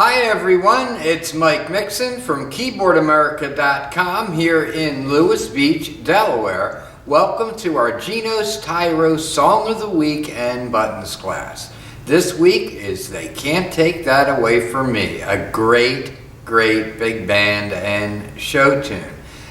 Hi everyone, it's Mike Mixon from Keyboardamerica.com here in Lewis Beach, Delaware. Welcome to our Genos Tyro Song of the Week and Buttons class. This week is They Can't Take That Away From Me, a great big band and show tune.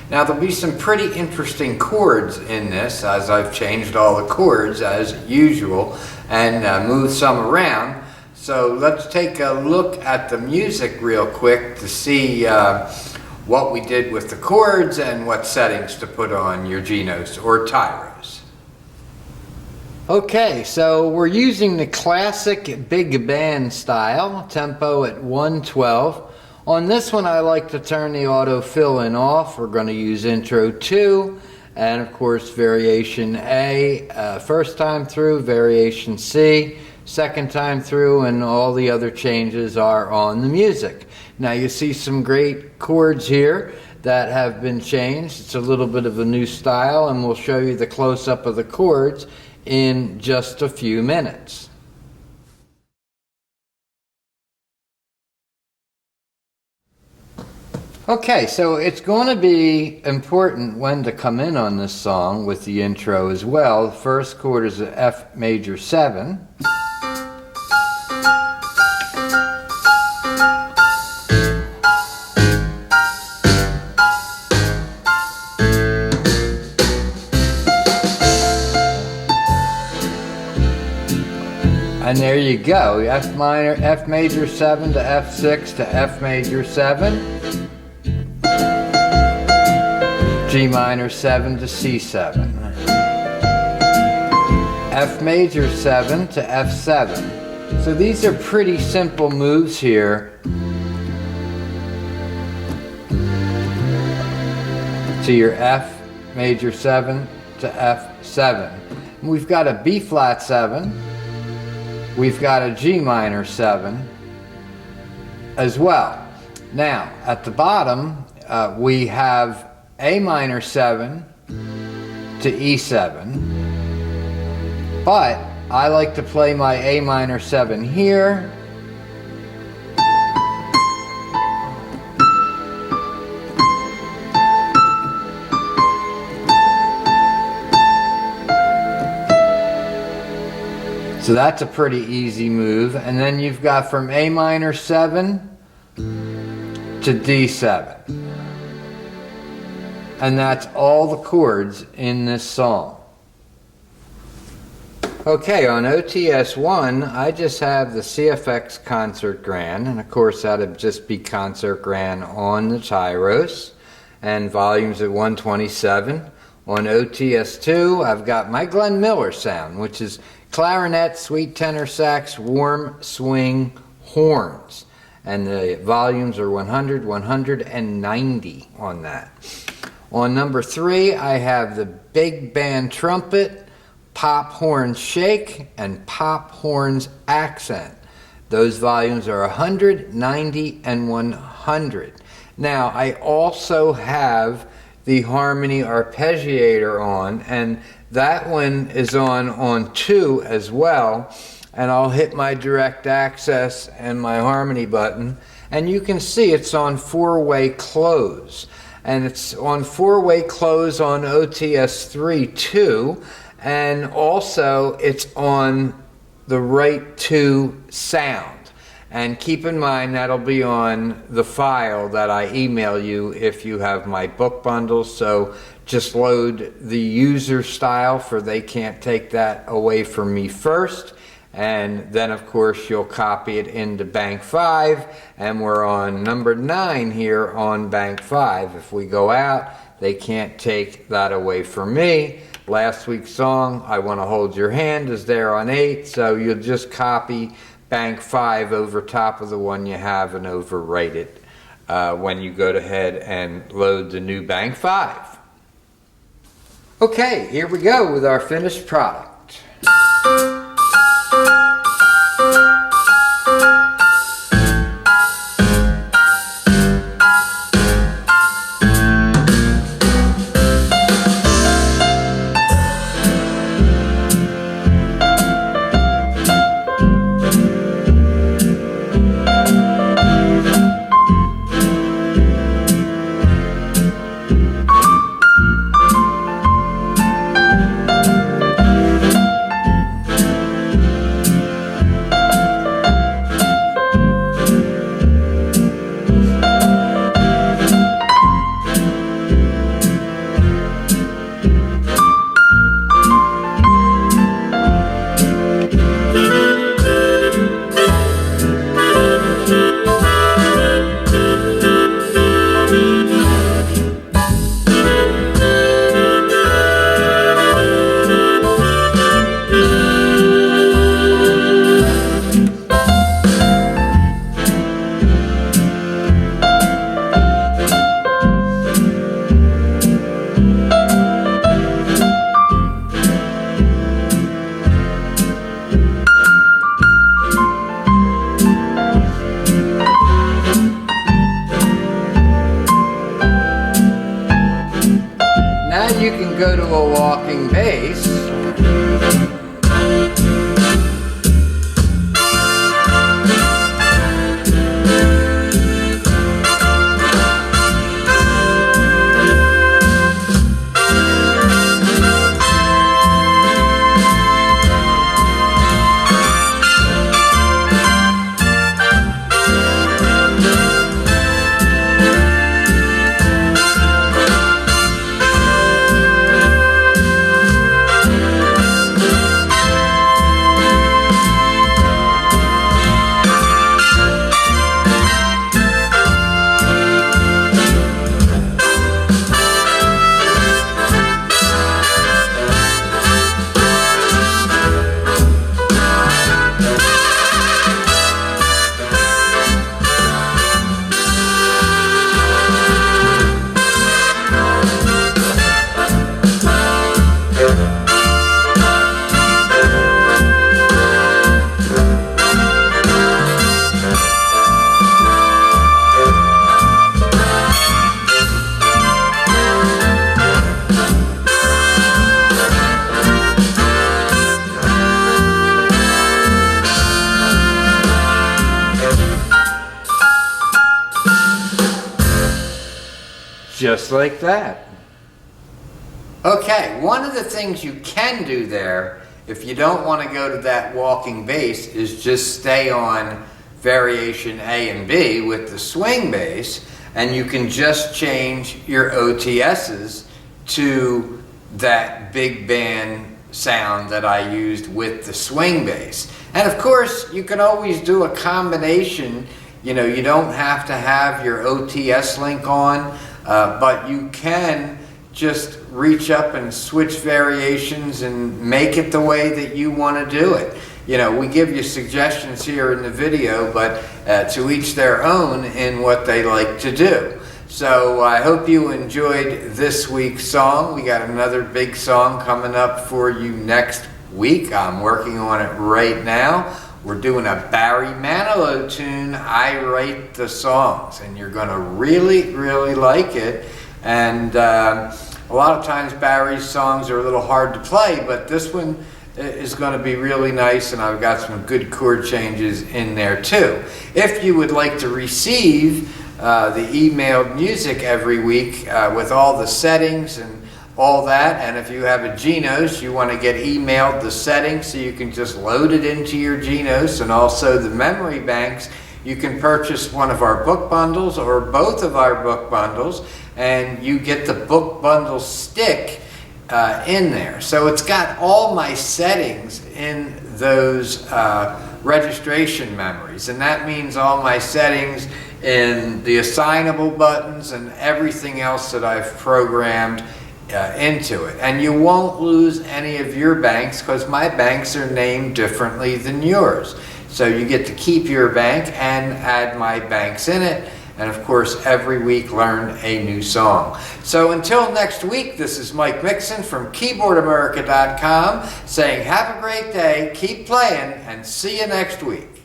Now there'll be some pretty interesting chords in this, as I've changed all the chords as usual and moved some around. So let's take a look at the music real quick to see what we did with the chords and what settings to put on your Genos or Tyros. Okay, so we're using the classic big band style, tempo at 112. On this one I like to turn the auto fill in off. We're going to use intro 2 and of course variation A, first time through, variation C, second time through, and all the other changes are on the music. Now you see some great chords here that have been changed. It's a little bit of a new style, and we'll show you the close-up of the chords in just a few minutes. Okay, so it's going to be important when to come in on this song with the intro as well. The first chord is an F major 7. And there you go, F major 7 to F6 to F major 7, G minor 7 to C7, F major 7 to F7. So these are pretty simple moves here to your F major 7 to F7. And we've got a B flat 7. We've got a G minor 7 as well. Now, at the bottom, we have A minor 7 to E7. But I like to play my A minor 7 here. So that's a pretty easy move. And then you've got from A minor 7 to D7. And that's all the chords in this song. Okay, on OTS 1, I just have the CFX Concert Grand. And of course that'd just be Concert Grand on the Tyros. And volumes at 127. On OTS 2, I've got my Glenn Miller sound, which is clarinet, sweet tenor sax, warm swing, horns. And the volumes are 100, 190 on that. On number 3, I have the big band trumpet, pop horns shake, and pop horns accent. Those volumes are 100, 90, and 100. Now, I also have the harmony arpeggiator on, and that one is on 2 as well. And I'll hit my direct access and my harmony button, and you can see it's on 4-way close. And it's on 4-way close on OTS 3 too, and also it's on the right 2 sound. And keep in mind that'll be on the file that I email you if you have my book bundle. So just load the user style for They Can't Take That Away From Me first. And then of course you'll copy it into Bank 5. And we're on number 9 here on Bank 5. If we go out, They Can't Take That Away From Me. Last week's song, I Want to Hold Your Hand, is there on 8. So you'll just copy Bank 5 over top of the one you have and overwrite it when you go ahead and load the new Bank 5. Okay, here we go with our finished product. Just like that. Okay, one of the things you can do there, if you don't want to go to that walking bass, is just stay on variation A and B with the swing bass, and you can just change your OTSs to that big band sound that I used with the swing bass. And of course, you can always do a combination. You know, you don't have to have your OTS link on, but you can just reach up and switch variations and make it the way that you want to do it. You know, we give you suggestions here in the video, but to each their own in what they like to do. So I hope you enjoyed this week's song. We got another big song coming up for you next week. I'm working on it right now. We're doing a Barry Manilow tune, I Write the Songs, and you're going to really, really like it. And a lot of times Barry's songs are a little hard to play, but this one is going to be really nice, and I've got some good chord changes in there too. If you would like to receive the emailed music every week with all the settings and all that, and if you have a Genos, you want to get emailed the settings so you can just load it into your Genos, and also the memory banks, you can purchase one of our book bundles or both of our book bundles, and you get the book bundle stick in there. So it's got all my settings in those registration memories, and that means all my settings in the assignable buttons and everything else that I've programmed into it. And you won't lose any of your banks, because my banks are named differently than yours. So you get to keep your bank and add my banks in it, and of course every week learn a new song. So until next week, this is Mike Mixon from Keyboardamerica.com saying have a great day, keep playing, and see you next week.